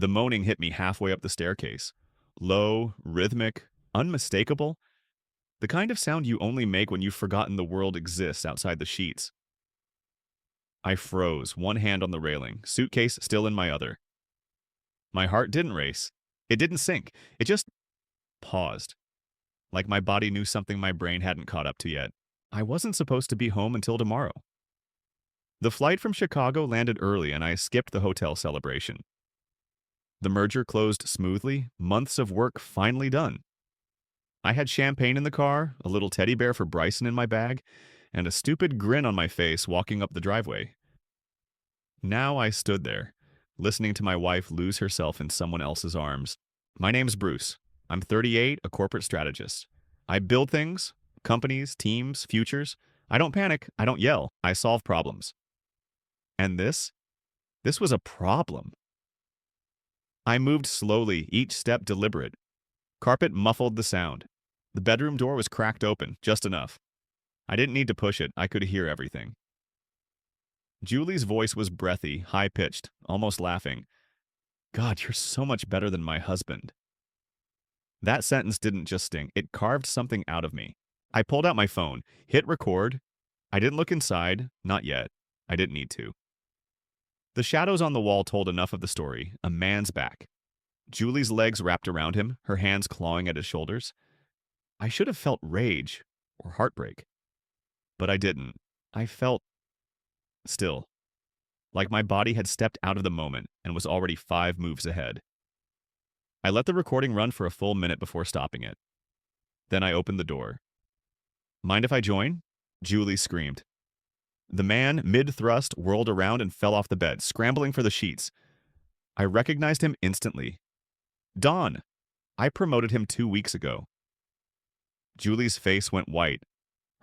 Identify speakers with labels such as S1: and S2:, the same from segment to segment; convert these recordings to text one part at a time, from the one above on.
S1: The moaning hit me halfway up the staircase. Low, rhythmic, unmistakable, the kind of sound you only make when you've forgotten the world exists outside the sheets. I froze, one hand on the railing, suitcase still in my other. My heart didn't race. It didn't sink. It just paused, like my body knew something my brain hadn't caught up to yet. I wasn't supposed to be home until tomorrow. The flight from Chicago landed early and I skipped the hotel celebration. The merger closed smoothly, months of work finally done. I had champagne in the car, a little teddy bear for Bryson in my bag, and a stupid grin on my face walking up the driveway. Now I stood there, listening to my wife lose herself in someone else's arms. My name's Bruce. I'm 38, a corporate strategist. I build things, companies, teams, futures. I don't panic. I don't yell. I solve problems. And this was a problem. I moved slowly, each step deliberate. Carpet muffled the sound. The bedroom door was cracked open, just enough. I didn't need to push it. I could hear everything. Julie's voice was breathy, high-pitched, almost laughing. God, you're so much better than my husband. That sentence didn't just sting. It carved something out of me. I pulled out my phone, hit record. I didn't look inside. Not yet. I didn't need to. The shadows on the wall told enough of the story. A man's back. Julie's legs wrapped around him, her hands clawing at his shoulders. I should have felt rage or heartbreak. But I didn't. I felt still, like my body had stepped out of the moment and was already 5 moves ahead. I let the recording run for a full minute before stopping it. Then I opened the door. Mind if I join? Julie screamed. The man, mid-thrust, whirled around and fell off the bed, scrambling for the sheets. I recognized him instantly. Don! I promoted him 2 weeks ago. Julie's face went white.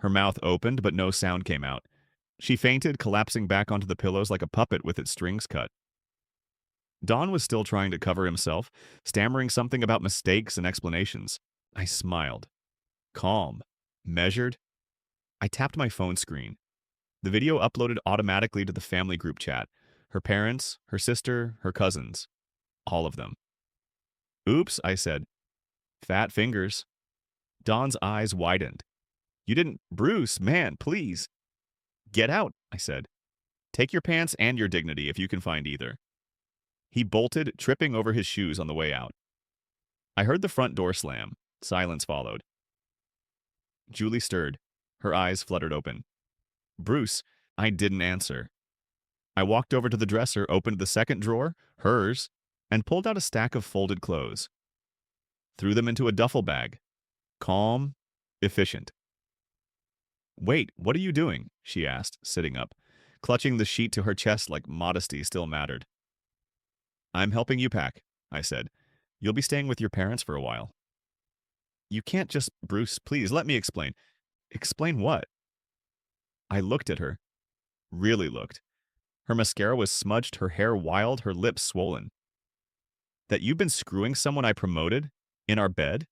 S1: Her mouth opened, but no sound came out. She fainted, collapsing back onto the pillows like a puppet with its strings cut. Don was still trying to cover himself, stammering something about mistakes and explanations. I smiled. Calm. Measured. I tapped my phone screen. The video uploaded automatically to the family group chat. Her parents, her sister, her cousins. All of them. Oops, I said. Fat fingers. Don's eyes widened. You didn't... Bruce, man, please. Get out, I said. Take your pants and your dignity if you can find either. He bolted, tripping over his shoes on the way out. I heard the front door slam. Silence followed. Julie stirred. Her eyes fluttered open. Bruce, I didn't answer. I walked over to the dresser, opened the second drawer, hers, and pulled out a stack of folded clothes. Threw them into a duffel bag. Calm, efficient. Wait, what are you doing? She asked, sitting up, clutching the sheet to her chest like modesty still mattered. I'm helping you pack, I said. You'll be staying with your parents for a while. You can't just... Bruce, please, let me explain. Explain what? I looked at her. Really looked. Her mascara was smudged, her hair wild, her lips swollen. That you've been screwing someone I promoted? In our bed?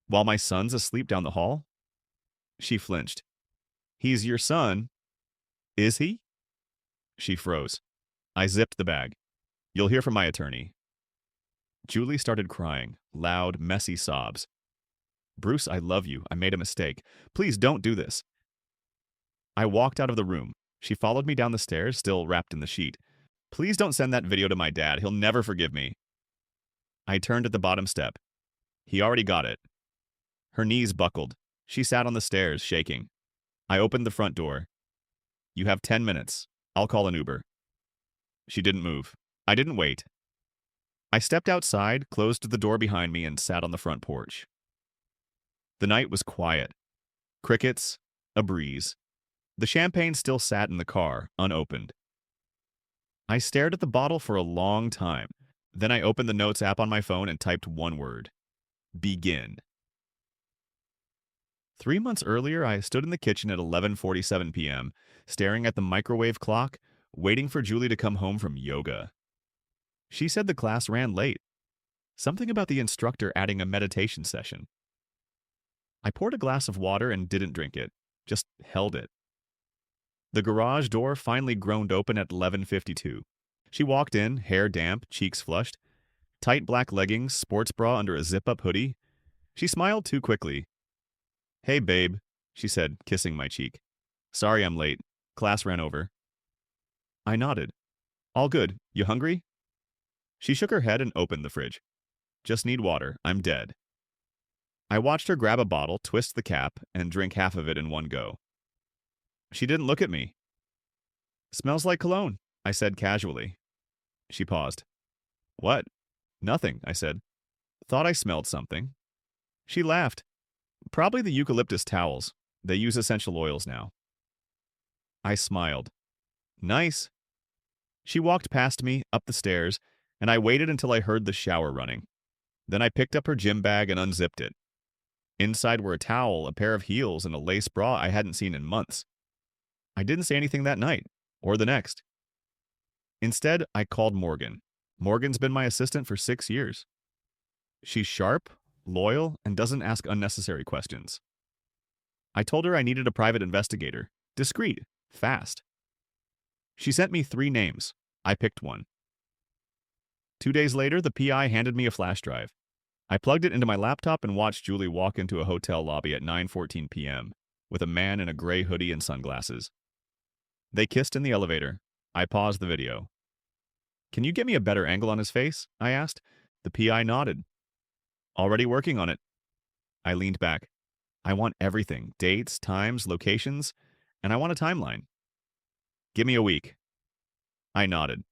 S1: While my son's asleep down the hall? She flinched. He's your son. Is he? She froze. I zipped the bag. You'll hear from my attorney. Julie started crying, loud, messy sobs. Bruce, I love you. I made a mistake. Please don't do this. I walked out of the room. She followed me down the stairs, still wrapped in the sheet. Please don't send that video to my dad. He'll never forgive me. I turned at the bottom step. He already got it. Her knees buckled. She sat on the stairs, shaking. I opened the front door. You have 10 minutes. I'll call an Uber. She didn't move. I didn't wait. I stepped outside, closed the door behind me, and sat on the front porch. The night was quiet. Crickets, a breeze. The champagne still sat in the car, unopened. I stared at the bottle for a long time. Then I opened the Notes app on my phone and typed one word. Begin. 3 months earlier, I stood in the kitchen at 11:47 p.m., staring at the microwave clock, waiting for Julie to come home from yoga. She said the class ran late. Something about the instructor adding a meditation session. I poured a glass of water and didn't drink it, just held it. The garage door finally groaned open at 11:52. She walked in, hair damp, cheeks flushed. Tight black leggings, sports bra under a zip-up hoodie. She smiled too quickly. "Hey, babe," she said, kissing my cheek. "Sorry I'm late. Class ran over." I nodded. "All good. You hungry?" She shook her head and opened the fridge. "Just need water. I'm dead." I watched her grab a bottle, twist the cap, and drink half of it in one go. She didn't look at me. "Smells like cologne," I said casually. She paused. "What?" "Nothing," I said. "Thought I smelled something." She laughed. "Probably the eucalyptus towels. They use essential oils now." I smiled. "Nice." She walked past me, up the stairs, and I waited until I heard the shower running. Then I picked up her gym bag and unzipped it. Inside were a towel, a pair of heels, and a lace bra I hadn't seen in months. I didn't say anything that night, or the next. Instead, I called Morgan. Morgan's been my assistant for 6 years. She's sharp, loyal, and doesn't ask unnecessary questions. I told her I needed a private investigator. Discreet. Fast. She sent me 3 names. I picked one. 2 days later, the PI handed me a flash drive. I plugged it into my laptop and watched Julie walk into a hotel lobby at 9:14 p.m. with a man in a gray hoodie and sunglasses. They kissed in the elevator. I paused the video. "Can you get me a better angle on his face?" I asked. The PI nodded. "Already working on it." I leaned back. "I want everything. Dates, times, locations, and I want a timeline." "Give me a week." I nodded.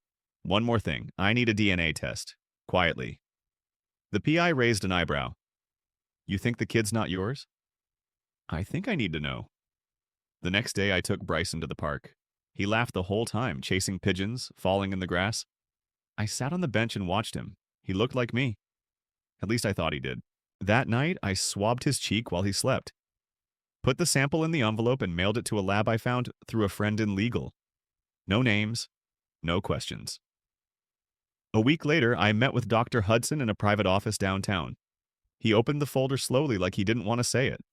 S1: "One more thing. I need a DNA test." Quietly. The PI raised an eyebrow. "You think the kid's not yours?" "I think I need to know." The next day, I took Bryson to the park. He laughed the whole time, chasing pigeons, falling in the grass. I sat on the bench and watched him. He looked like me. At least I thought he did. That night, I swabbed his cheek while he slept. Put the sample in the envelope and mailed it to a lab I found through a friend in legal. No names, no questions. A week later, I met with Dr. Hudson in a private office downtown. He opened the folder slowly like he didn't want to say it.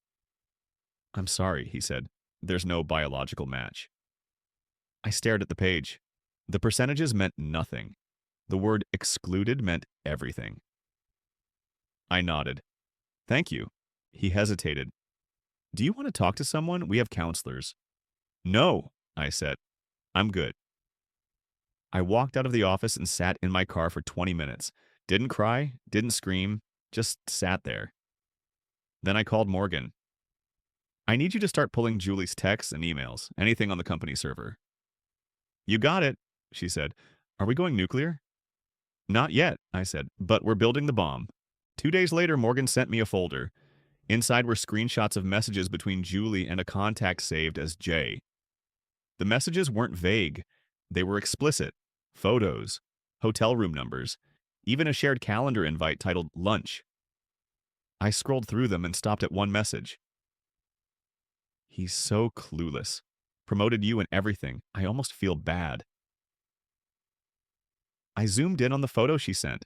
S1: "I'm sorry," he said. "There's no biological match." I stared at the page. The percentages meant nothing. The word excluded meant everything. I nodded. "Thank you." He hesitated. "Do you want to talk to someone? We have counselors." "No," I said. "I'm good." I walked out of the office and sat in my car for 20 minutes. Didn't cry, didn't scream, just sat there. Then I called Morgan. "I need you to start pulling Julie's texts and emails, anything on the company server." "You got it," she said. "Are we going nuclear?" "Not yet," I said, "but we're building the bomb." 2 days later, Morgan sent me a folder. Inside were screenshots of messages between Julie and a contact saved as Jay. The messages weren't vague. They were explicit. Photos, hotel room numbers, even a shared calendar invite titled Lunch. I scrolled through them and stopped at one message. "He's so clueless. Promoted you and everything. I almost feel bad." I zoomed in on the photo she sent.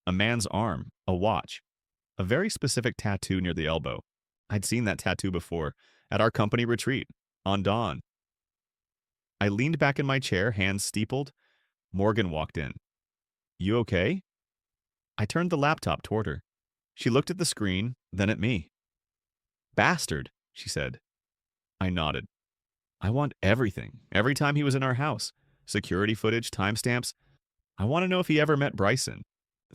S1: A man's arm, a watch, a very specific tattoo near the elbow. I'd seen that tattoo before, at our company retreat, on Dawn. I leaned back in my chair, hands steepled. Morgan walked in. "You okay?" I turned the laptop toward her. She looked at the screen, then at me. "Bastard," she said. I nodded. "I want everything, every time he was in our house. Security footage, timestamps. I want to know if he ever met Bryson."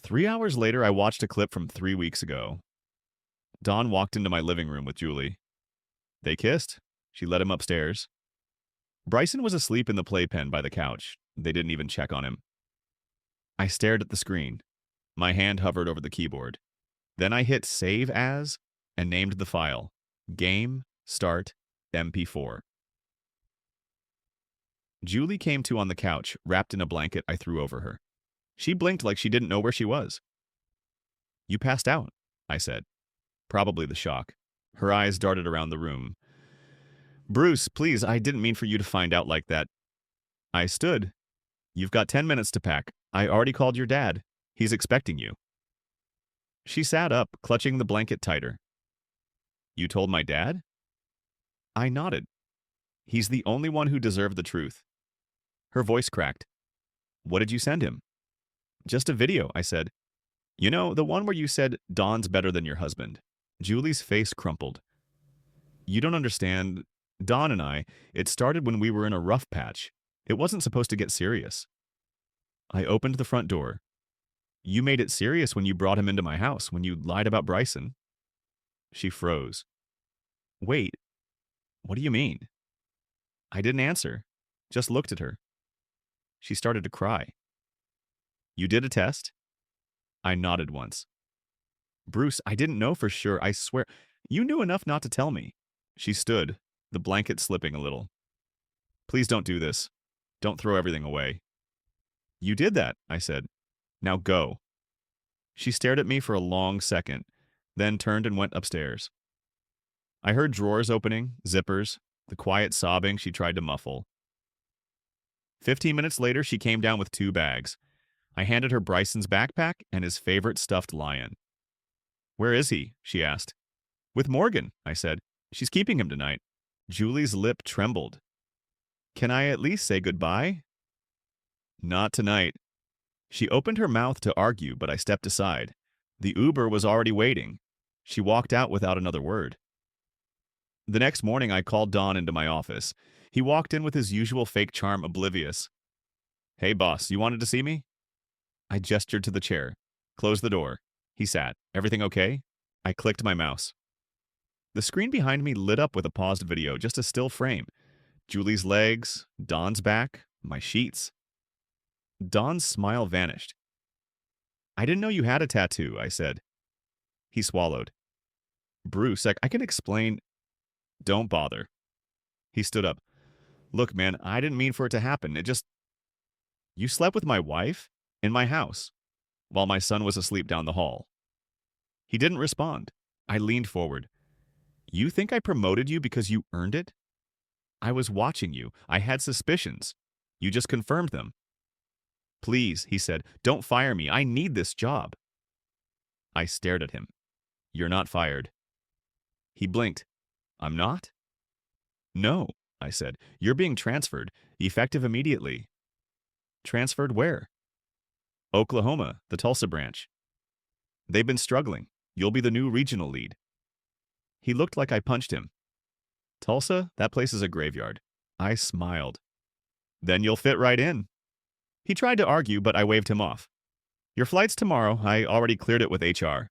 S1: 3 hours later, I watched a clip from 3 weeks ago. Dawn walked into my living room with Julie. They kissed. She led him upstairs. Bryson was asleep in the playpen by the couch. They didn't even check on him. I stared at the screen. My hand hovered over the keyboard. Then I hit Save As and named the file Game Start MP4. Julie came to on the couch, wrapped in a blanket I threw over her. She blinked like she didn't know where she was. "You passed out," I said. Probably the shock. Her eyes darted around the room. "Bruce, please, I didn't mean for you to find out like that." I stood. "You've got 10 minutes to pack. I already called your dad. He's expecting you." She sat up, clutching the blanket tighter. "You told my dad?" I nodded. "He's the only one who deserved the truth." Her voice cracked. "What did you send him?" "Just a video," I said. The one where you said Don's better than your husband. Julie's face crumpled. You don't understand. Don and I, it started when we were in a rough patch. It wasn't supposed to get serious. I opened the front door. You made it serious when you brought him into my house, when you lied about Bryson. She froze. Wait, what do you mean? I didn't answer, just looked at her. She started to cry. You did a test? I nodded once. Bruce, I didn't know for sure, I swear. You knew enough not to tell me. She stood, the blanket slipping a little. Please don't do this. Don't throw everything away. You did that, I said. Now go. She stared at me for a long second, then turned and went upstairs. I heard drawers opening, zippers, the quiet sobbing she tried to muffle. 15 minutes later, she came down with 2 bags. I handed her Bryson's backpack and his favorite stuffed lion. Where is he? She asked. With Morgan, I said. She's keeping him tonight. Julie's lip trembled. Can I at least say goodbye? Not tonight. She opened her mouth to argue, but I stepped aside. The Uber was already waiting. She walked out without another word. The next morning, I called Don into my office. He walked in with his usual fake charm, oblivious. Hey, boss, you wanted to see me? I gestured to the chair. Close the door. He sat. Everything okay? I clicked my mouse. The screen behind me lit up with a paused video, just a still frame. Julie's legs, Don's back, my sheets. Don's smile vanished. I didn't know you had a tattoo, I said. He swallowed. Bruce, I can explain. Don't bother. He stood up. Look, man, I didn't mean for it to happen. You slept with my wife? In my house? While my son was asleep down the hall. He didn't respond. I leaned forward. You think I promoted you because you earned it? I was watching you. I had suspicions. You just confirmed them. Please, he said, don't fire me. I need this job. I stared at him. You're not fired. He blinked. I'm not? No, I said. You're being transferred, effective immediately. Transferred where? Oklahoma, the Tulsa branch. They've been struggling. You'll be the new regional lead. He looked like I punched him. Tulsa? That place is a graveyard. I smiled. Then you'll fit right in. He tried to argue, but I waved him off. Your flight's tomorrow. I already cleared it with HR.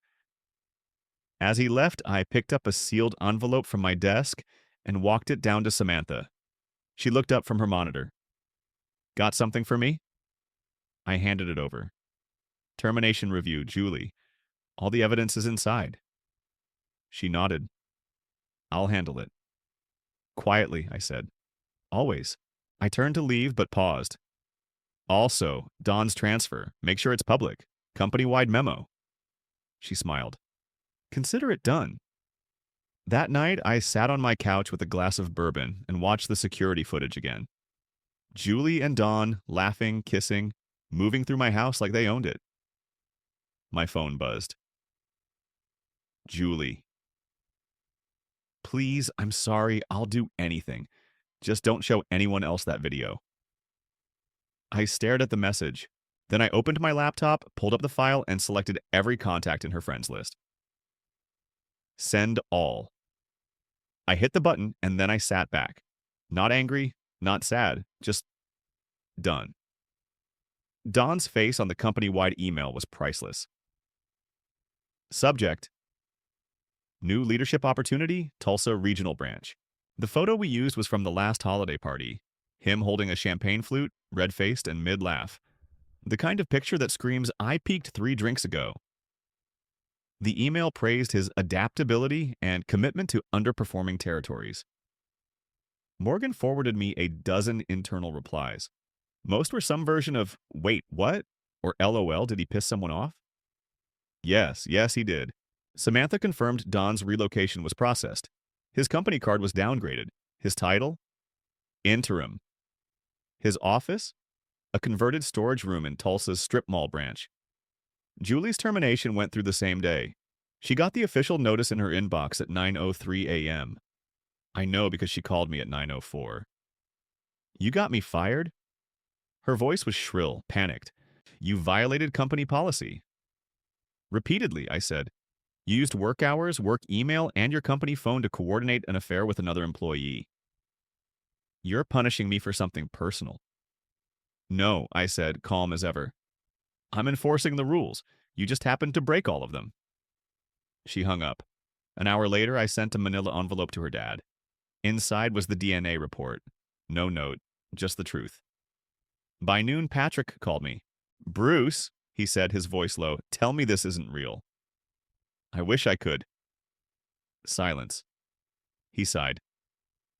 S1: As he left, I picked up a sealed envelope from my desk and walked it down to Samantha. She looked up from her monitor. Got something for me? I handed it over. Termination review, Julie. All the evidence is inside. She nodded. I'll handle it. Quietly, I said. Always. I turned to leave, but paused. Also, Don's transfer. Make sure it's public. Company-wide memo. She smiled. Consider it done. That night, I sat on my couch with a glass of bourbon and watched the security footage again. Julie and Don laughing, kissing, moving through my house like they owned it. My phone buzzed. Julie. Please, I'm sorry, I'll do anything. Just don't show anyone else that video. I stared at the message. Then I opened my laptop, pulled up the file, and selected every contact in her friends list. Send all. I hit the button, and then I sat back. Not angry, not sad, just done. Don's face on the company-wide email was priceless. Subject: New leadership opportunity, Tulsa Regional Branch. The photo we used was from the last holiday party. Him holding a champagne flute, red-faced and mid-laugh. The kind of picture that screams, I peaked 3 drinks ago. The email praised his adaptability and commitment to underperforming territories. Morgan forwarded me a dozen internal replies. Most were some version of, wait, what? Or LOL, did he piss someone off? Yes, he did. Samantha confirmed Don's relocation was processed. His company card was downgraded. His title? Interim. His office? A converted storage room in Tulsa's strip mall branch. Julie's termination went through the same day. She got the official notice in her inbox at 9:03 a.m. I know because she called me at 9:04. You got me fired? Her voice was shrill, panicked. You violated company policy. Repeatedly, I said. You used work hours, work email, and your company phone to coordinate an affair with another employee. You're punishing me for something personal. No, I said, calm as ever. I'm enforcing the rules. You just happened to break all of them. She hung up. An hour later, I sent a manila envelope to her dad. Inside was the DNA report. No note, just the truth. By noon, Patrick called me. Bruce, he said, his voice low, tell me this isn't real. I wish I could. Silence. He sighed.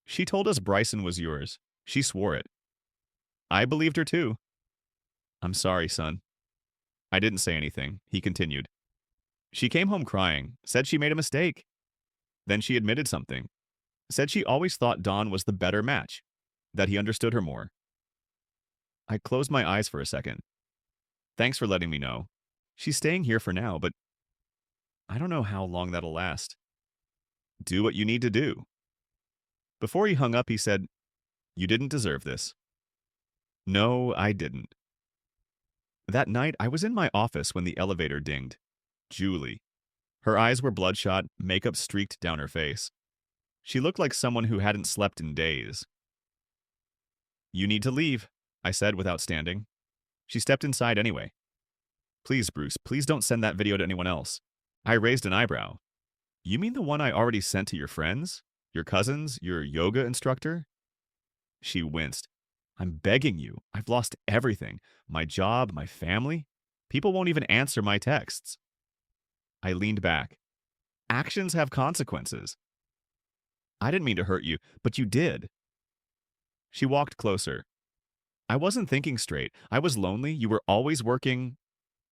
S1: She told us Bryson was yours. She swore it. I believed her too. I'm sorry, son. I didn't say anything. He continued. She came home crying, said she made a mistake. Then she admitted something. Said she always thought Don was the better match, that he understood her more. I closed my eyes for a second. Thanks for letting me know. She's staying here for now, but I don't know how long that'll last. Do what you need to do. Before he hung up, he said, You didn't deserve this. No, I didn't. That night, I was in my office when the elevator dinged. Julie. Her eyes were bloodshot, makeup streaked down her face. She looked like someone who hadn't slept in days. You need to leave, I said without standing. She stepped inside anyway. Please, Bruce, please don't send that video to anyone else. I raised an eyebrow. You mean the one I already sent to your friends? Your cousins? Your yoga instructor? She winced. I'm begging you. I've lost everything. My job, my family. People won't even answer my texts. I leaned back. Actions have consequences. I didn't mean to hurt you, but you did. She walked closer. I wasn't thinking straight. I was lonely. You were always working.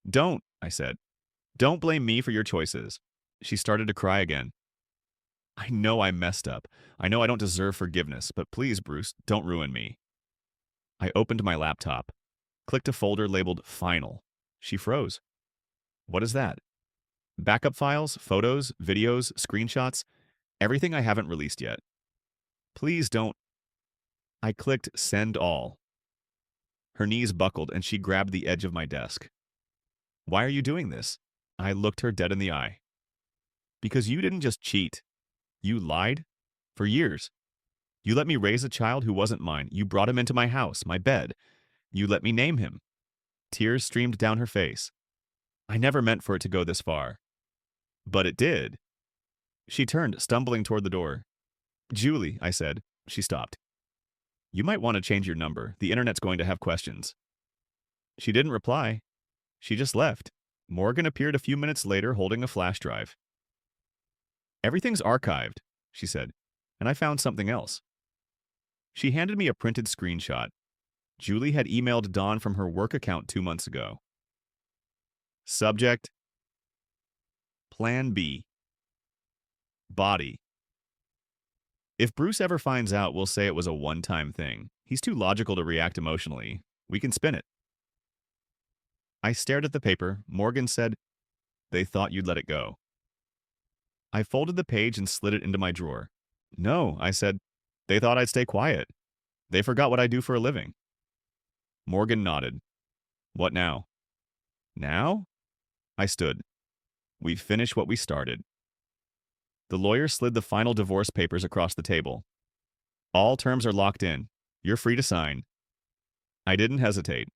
S1: Don't, I said. Don't blame me for your choices. She started to cry again. I know I messed up. I know I don't deserve forgiveness, but please, Bruce, don't ruin me. I opened my laptop, clicked a folder labeled Final. She froze. What is that? Backup files, photos, videos, screenshots, everything I haven't released yet. Please don't. I clicked Send All. Her knees buckled and she grabbed the edge of my desk. Why are you doing this? I looked her dead in the eye. Because you didn't just cheat. You lied. For years. You let me raise a child who wasn't mine. You brought him into my house, my bed. You let me name him. Tears streamed down her face. I never meant for it to go this far. But it did. She turned, stumbling toward the door. Julie, I said. She stopped. You might want to change your number. The internet's going to have questions. She didn't reply. She just left. Morgan appeared a few minutes later holding a flash drive. Everything's archived, she said, and I found something else. She handed me a printed screenshot. Julie had emailed Dawn from her work account 2 months ago. Subject: Plan B. Body. If Bruce ever finds out, we'll say it was a one-time thing. He's too logical to react emotionally. We can spin it. I stared at the paper. Morgan said, They thought you'd let it go. I folded the page and slid it into my drawer. No, I said, they thought I'd stay quiet. They forgot what I do for a living. Morgan nodded. What now? Now? I stood. We finished what we started. The lawyer slid the final divorce papers across the table. All terms are locked in. You're free to sign. I didn't hesitate.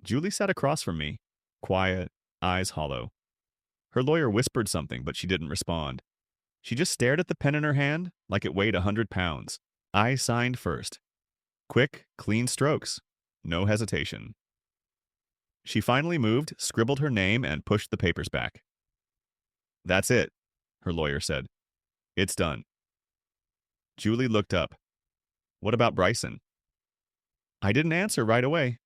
S1: Julie sat across from me, quiet, eyes hollow. Her lawyer whispered something, but she didn't respond. She just stared at the pen in her hand like it weighed 100 pounds. I signed first. Quick, clean strokes. No hesitation. She finally moved, scribbled her name, and pushed the papers back. That's it, her lawyer said. It's done. Julie looked up. What about Bryson? I didn't answer right away.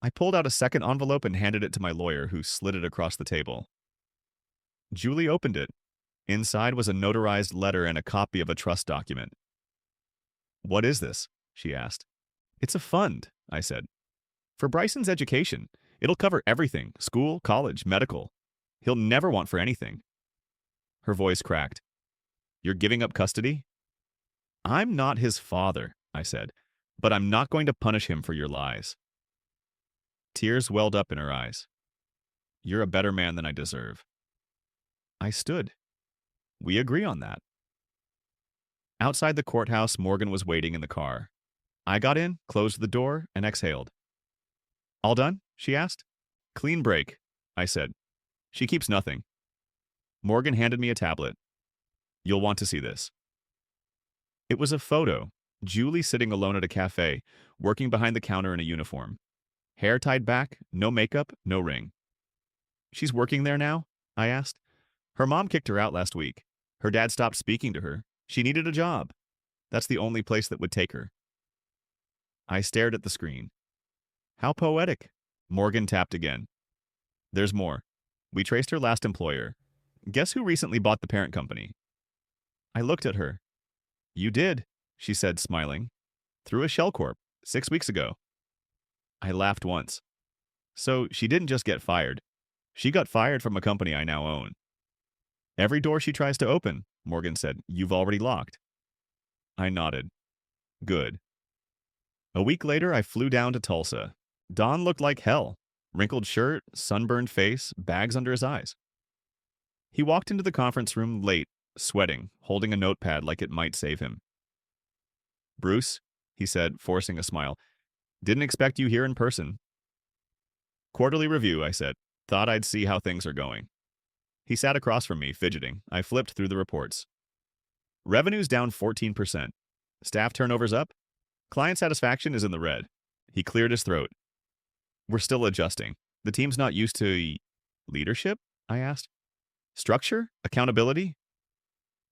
S1: I pulled out a second envelope and handed it to my lawyer, who slid it across the table. Julie opened it. Inside was a notarized letter and a copy of a trust document. What is this? She asked. It's a fund, I said. For Bryson's education. It'll cover everything, school, college, medical. He'll never want for anything. Her voice cracked. You're giving up custody? I'm not his father, I said, but I'm not going to punish him for your lies. Tears welled up in her eyes. You're a better man than I deserve. I stood. We agree on that. Outside the courthouse, Morgan was waiting in the car. I got in, closed the door, and exhaled. All done? She asked. Clean break, I said. She keeps nothing. Morgan handed me a tablet. You'll want to see this. It was a photo. Julie sitting alone at a cafe, working behind the counter in a uniform. Hair tied back, no makeup, no ring. She's working there now? I asked. Her mom kicked her out last week. Her dad stopped speaking to her. She needed a job. That's the only place that would take her. I stared at the screen. How poetic. Morgan tapped again. There's more. We traced her last employer. Guess who recently bought the parent company? I looked at her. You did, she said, smiling. Through a shell corp, 6 weeks ago. I laughed once. So she didn't just get fired. She got fired from a company I now own. Every door she tries to open, Morgan said, you've already locked. I nodded. Good. A week later, I flew down to Tulsa. Don looked like hell. Wrinkled shirt, sunburned face, bags under his eyes. He walked into the conference room late, sweating, holding a notepad like it might save him. Bruce, he said, forcing a smile, didn't expect you here in person. Quarterly review, I said. Thought I'd see how things are going. He sat across from me, fidgeting. I flipped through the reports. Revenue's down 14%. Staff turnover's up. Client satisfaction is in the red. He cleared his throat. We're still adjusting. The team's not used to leadership? I asked. Structure? Accountability?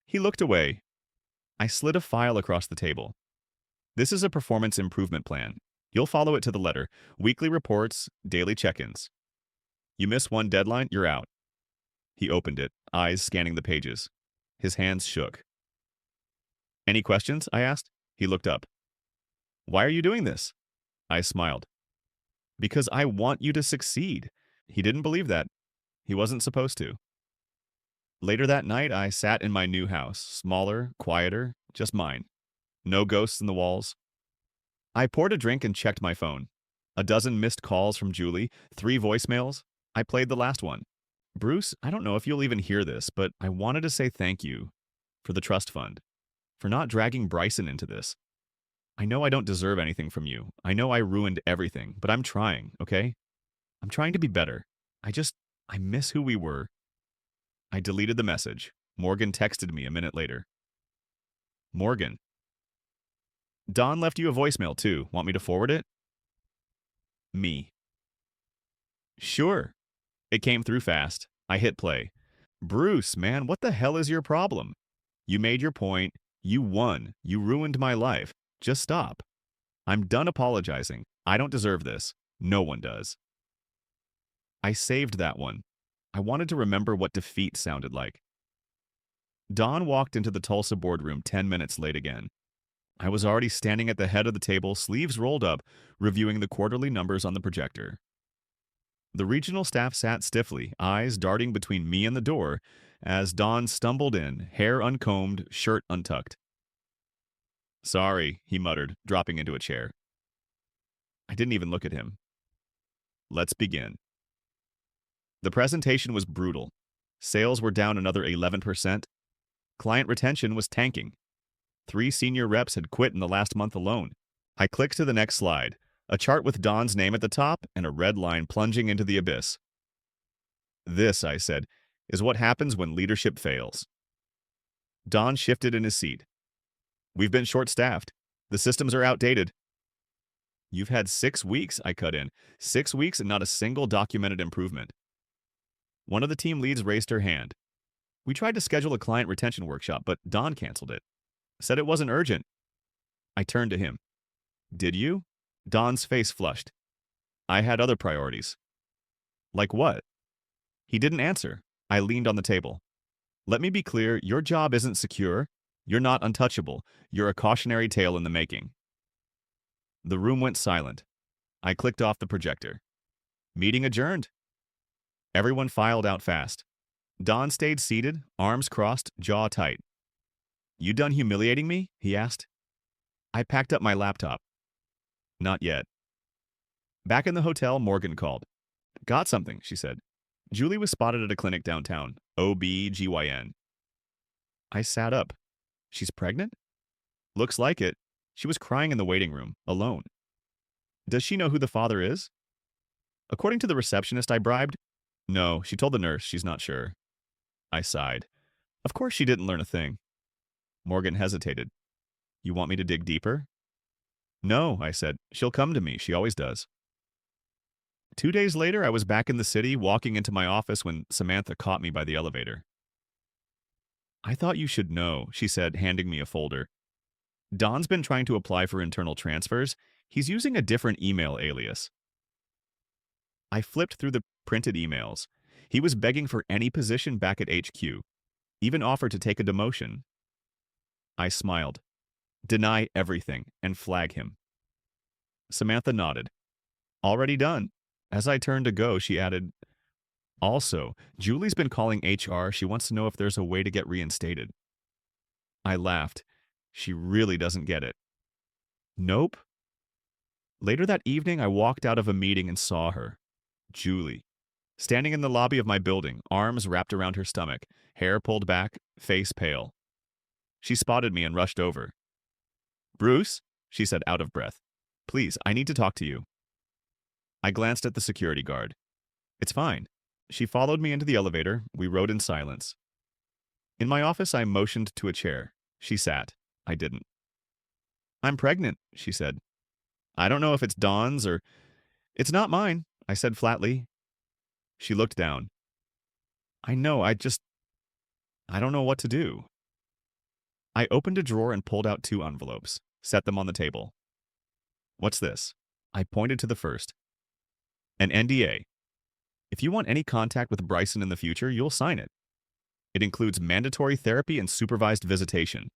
S1: He looked away. I slid a file across the table. This is a performance improvement plan. You'll follow it to the letter. Weekly reports, daily check-ins. You miss one deadline, you're out. He opened it, eyes scanning the pages. His hands shook. Any questions? I asked. He looked up. Why are you doing this? I smiled. Because I want you to succeed. He didn't believe that. He wasn't supposed to. Later that night, I sat in my new house, smaller, quieter, just mine. No ghosts in the walls. I poured a drink and checked my phone. A dozen missed calls from Julie, 3 voicemails. I played the last one. Bruce, I don't know if you'll even hear this, but I wanted to say thank you for the trust fund, for not dragging Bryson into this. I know I don't deserve anything from you. I know I ruined everything, but I'm trying, okay? I'm trying to be better. I miss who we were. I deleted the message. Morgan texted me a minute later. Morgan. Don left you a voicemail too. Want me to forward it? Me. Sure. It came through fast. I hit play. Bruce, man, what the hell is your problem? You made your point. You won. You ruined my life. Just stop. I'm done apologizing. I don't deserve this. No one does. I saved that one. I wanted to remember what defeat sounded like. Don walked into the Tulsa boardroom 10 minutes late again. I was already standing at the head of the table, sleeves rolled up, reviewing the quarterly numbers on the projector. The regional staff sat stiffly, eyes darting between me and the door, as Don stumbled in, hair uncombed, shirt untucked. Sorry, he muttered, dropping into a chair. I didn't even look at him. Let's begin. The presentation was brutal. Sales were down another 11%. Client retention was tanking. 3 senior reps had quit in the last month alone. I clicked to the next slide, a chart with Don's name at the top and a red line plunging into the abyss. This, I said, is what happens when leadership fails. Don shifted in his seat. We've been short-staffed. The systems are outdated. You've had 6 weeks, I cut in. 6 weeks and not a single documented improvement. One of the team leads raised her hand. We tried to schedule a client retention workshop, but Don canceled it. Said it wasn't urgent. I turned to him. Did you? Don's face flushed. I had other priorities. Like what? He didn't answer. I leaned on the table. Let me be clear, your job isn't secure. You're not untouchable. You're a cautionary tale in the making. The room went silent. I clicked off the projector. Meeting adjourned. Everyone filed out fast. Don stayed seated, arms crossed, jaw tight. You done humiliating me? He asked. I packed up my laptop. Not yet. Back in the hotel, Morgan called. Got something, she said. Julie was spotted at a clinic downtown. OB-GYN. I sat up. She's pregnant? Looks like it. She was crying in the waiting room, alone. Does she know who the father is? According to the receptionist I bribed? No, she told the nurse she's not sure. I sighed. Of course she didn't learn a thing. Morgan hesitated. You want me to dig deeper? No, I said. She'll come to me. She always does. 2 days later, I was back in the city, walking into my office when Samantha caught me by the elevator. I thought you should know, she said, handing me a folder. Don's been trying to apply for internal transfers. He's using a different email alias. I flipped through the printed emails. He was begging for any position back at HQ, even offered to take a demotion. I smiled. Deny everything and flag him. Samantha nodded. Already done. As I turned to go, she added, also, Julie's been calling HR. She wants to know if there's a way to get reinstated. I laughed. She really doesn't get it. Nope. Later that evening, I walked out of a meeting and saw her, Julie, standing in the lobby of my building, arms wrapped around her stomach, hair pulled back, face pale. She spotted me and rushed over. Bruce, she said out of breath, please, I need to talk to you. I glanced at the security guard. It's fine. She followed me into the elevator. We rode in silence. In my office, I motioned to a chair. She sat. I didn't. I'm pregnant, she said. I don't know if it's Dawn's or... It's not mine, I said flatly. She looked down. I know, I don't know what to do. I opened a drawer and pulled out 2 envelopes, set them on the table. What's this? I pointed to the first. An NDA. If you want any contact with Bryson in the future, you'll sign it. It includes mandatory therapy and supervised visitation.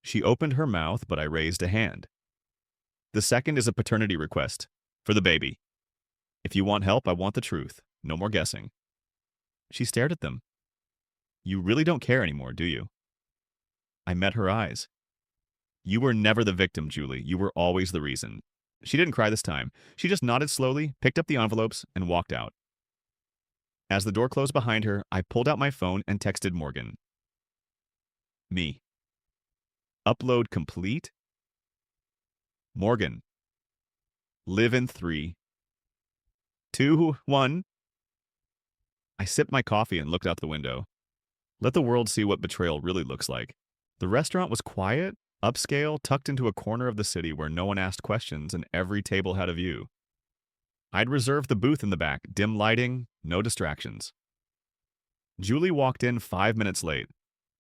S1: She opened her mouth, but I raised a hand. The second is a paternity request for the baby. If you want help, I want the truth. No more guessing. She stared at them. You really don't care anymore, do you? I met her eyes. You were never the victim, Julie. You were always the reason. She didn't cry this time. She just nodded slowly, picked up the envelopes, and walked out. As the door closed behind her, I pulled out my phone and texted Morgan. Me. Upload complete? Morgan. Live in 3, 2, 1. I sipped my coffee and looked out the window. Let the world see what betrayal really looks like. The restaurant was quiet, upscale, tucked into a corner of the city where no one asked questions and every table had a view. I'd reserved the booth in the back, dim lighting, no distractions. Julie walked in 5 minutes late.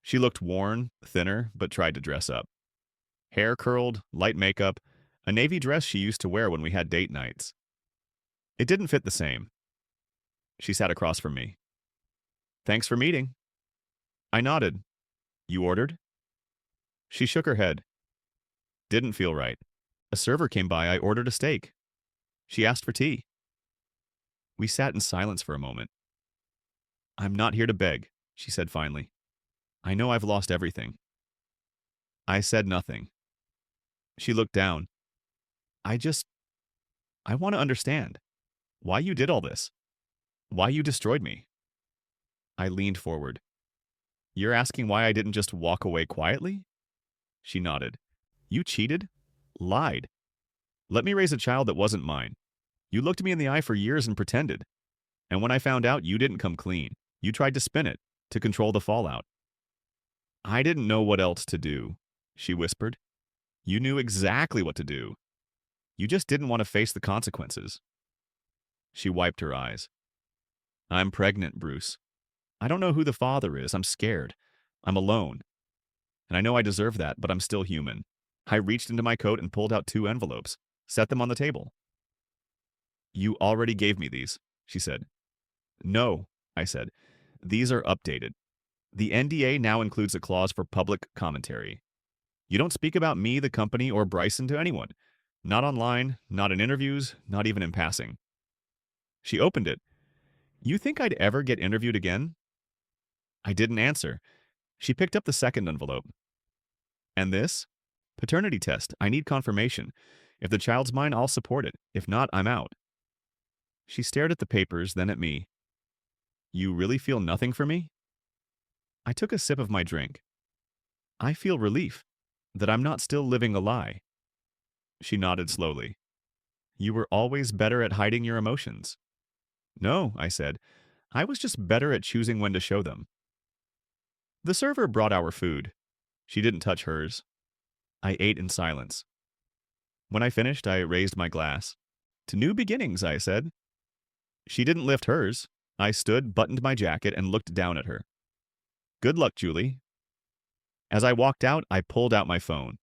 S1: She looked worn, thinner, but tried to dress up. Hair curled, light makeup, a navy dress she used to wear when we had date nights. It didn't fit the same. She sat across from me. Thanks for meeting. I nodded. You ordered? She shook her head. Didn't feel right. A server came by. I ordered a steak. She asked for tea. We sat in silence for a moment. I'm not here to beg, she said finally. I know I've lost everything. I said nothing. She looked down. I want to understand. Why you did all this. Why you destroyed me. I leaned forward. You're asking why I didn't just walk away quietly? She nodded. You cheated? Lied. Let me raise a child that wasn't mine. You looked me in the eye for years and pretended. And when I found out, you didn't come clean. You tried to spin it, to control the fallout. I didn't know what else to do, she whispered. You knew exactly what to do. You just didn't want to face the consequences. She wiped her eyes. I'm pregnant, Bruce. I don't know who the father is. I'm scared. I'm alone. And I know I deserve that, but I'm still human. I reached into my coat and pulled out 2 envelopes, set them on the table. You already gave me these, she said. No, I said. These are updated. The NDA now includes a clause for public commentary. You don't speak about me, the company, or Bryson to anyone. Not online, not in interviews, not even in passing. She opened it. You think I'd ever get interviewed again? I didn't answer. She picked up the second envelope. And this? Paternity test. I need confirmation. If the child's mine, I'll support it. If not, I'm out. She stared at the papers, then at me. You really feel nothing for me? I took a sip of my drink. I feel relief that I'm not still living a lie. She nodded slowly. You were always better at hiding your emotions. No, I said. I was just better at choosing when to show them. The server brought our food. She didn't touch hers. I ate in silence. When I finished, I raised my glass. To new beginnings, I said. She didn't lift hers. I stood, buttoned my jacket, and looked down at her. Good luck, Julie. As I walked out, I pulled out my phone.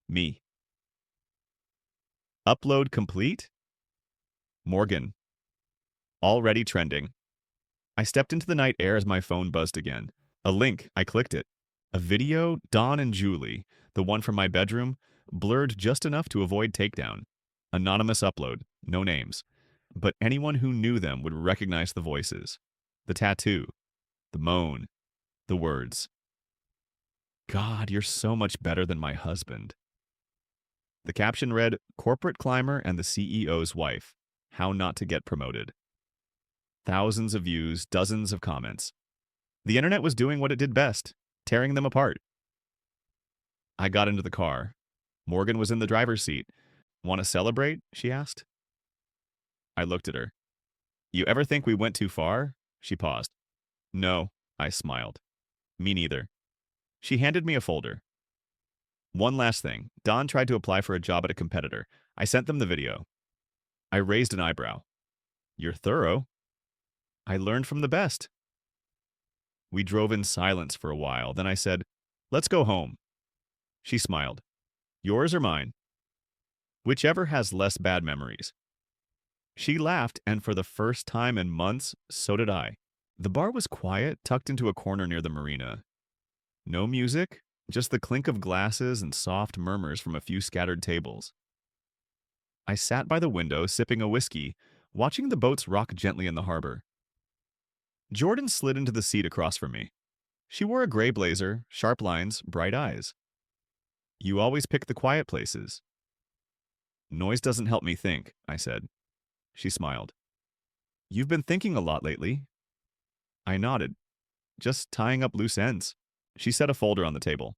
S1: Me. Upload complete? Morgan. Already trending. I stepped into the night air as my phone buzzed again. A link, I clicked it. A video, Dawn and Julie, the one from my bedroom, blurred just enough to avoid takedown. Anonymous upload, no names. But anyone who knew them would recognize the voices. The tattoo. The moan. The words. God, you're so much better than my husband. The caption read, Corporate Climber and the CEO's Wife. How not to get promoted. Thousands of views, dozens of comments. The internet was doing what it did best, tearing them apart. I got into the car. Morgan was in the driver's seat. Want to celebrate? She asked. I looked at her. You ever think we went too far? She paused. No, I smiled. Me neither. She handed me a folder. One last thing. Don tried to apply for a job at a competitor. I sent them the video. I raised an eyebrow. You're thorough. I learned from the best. We drove in silence for a while. Then I said, let's go home. She smiled. Yours or mine? Whichever has less bad memories. She laughed, and for the first time in months, so did I. The bar was quiet, tucked into a corner near the marina. No music, just the clink of glasses and soft murmurs from a few scattered tables. I sat by the window, sipping a whiskey, watching the boats rock gently in the harbor. Jordan slid into the seat across from me. She wore a gray blazer, sharp lines, bright eyes. You always pick the quiet places. Noise doesn't help me think, I said. She smiled. You've been thinking a lot lately. I nodded. Just tying up loose ends. She set a folder on the table.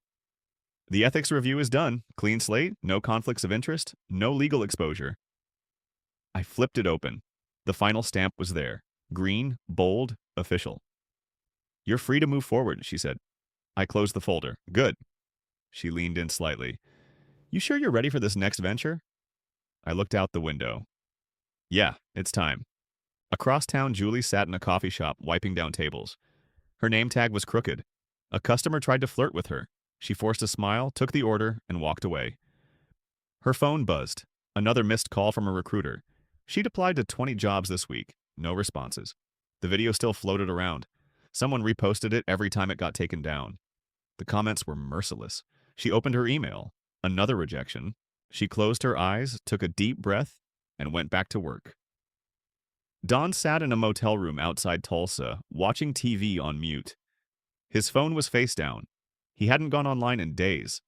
S1: The ethics review is done. Clean slate, no conflicts of interest, no legal exposure. I flipped it open. The final stamp was there. Green, bold, official. You're free to move forward, she said. I closed the folder. Good. She leaned in slightly. You sure you're ready for this next venture? I looked out the window. Yeah, it's time. Across town, Julie sat in a coffee shop, wiping down tables. Her name tag was crooked. A customer tried to flirt with her. She forced a smile, took the order, and walked away. Her phone buzzed. Another missed call from a recruiter. She'd applied to 20 jobs this week. No responses. The video still floated around. Someone reposted it every time it got taken down. The comments were merciless. She opened her email. Another rejection. She closed her eyes, took a deep breath, and went back to work. Don sat in a motel room outside Tulsa, watching TV on mute. His phone was face down. He hadn't gone online in days.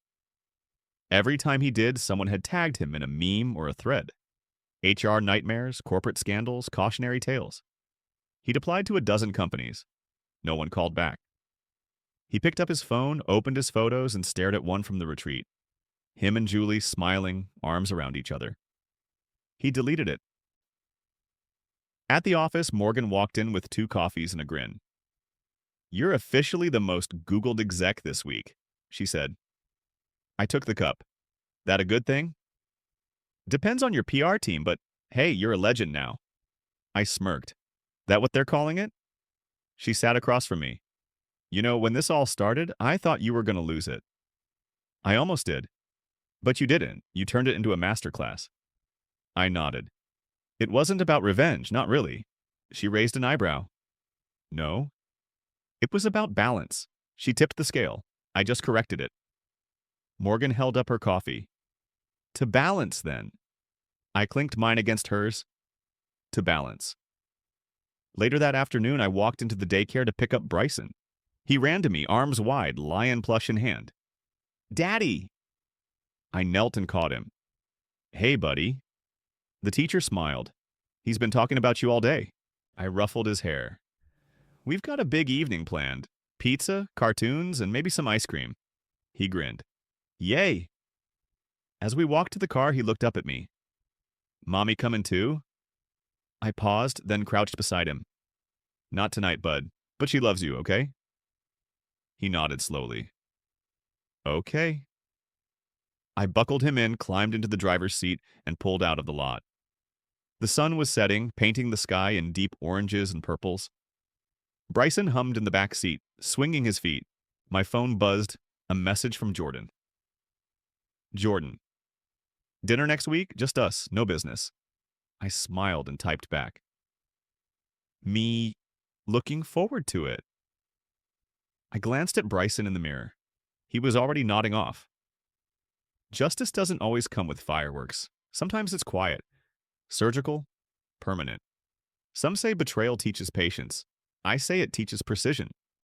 S1: Every time he did, someone had tagged him in a meme or a thread. HR nightmares, corporate scandals, cautionary tales. He'd applied to a dozen companies. No one called back. He picked up his phone, opened his photos, and stared at one from the retreat. Him and Julie smiling, arms around each other. He deleted it. At the office, Morgan walked in with 2 coffees and a grin. You're officially the most Googled exec this week, she said. I took the cup. That a good thing? Depends on your PR team, but hey, you're a legend now. I smirked. That what they're calling it? She sat across from me. You know, when this all started, I thought you were going to lose it. I almost did. But you didn't. You turned it into a masterclass. I nodded. It wasn't about revenge, not really. She raised an eyebrow. No. It was about balance. She tipped the scale. I just corrected it. Morgan held up her coffee. To balance, then. I clinked mine against hers. To balance. Later that afternoon, I walked into the daycare to pick up Bryson. He ran to me, arms wide, lion plush in hand. Daddy! I knelt and caught him. Hey, buddy. The teacher smiled. He's been talking about you all day. I ruffled his hair. We've got a big evening planned. Pizza, cartoons, and maybe some ice cream. He grinned. Yay! As we walked to the car, he looked up at me. Mommy coming too? I paused, then crouched beside him. Not tonight, bud, but she loves you, okay? He nodded slowly. Okay. I buckled him in, climbed into the driver's seat, and pulled out of the lot. The sun was setting, painting the sky in deep oranges and purples. Bryson hummed in the back seat, swinging his feet. My phone buzzed, a message from Jordan. Jordan. Dinner next week? Just us, no business. I smiled and typed back. Me looking forward to it. I glanced at Bryson in the mirror. He was already nodding off. Justice doesn't always come with fireworks. Sometimes it's quiet, surgical, permanent. Some say betrayal teaches patience. I say it teaches precision.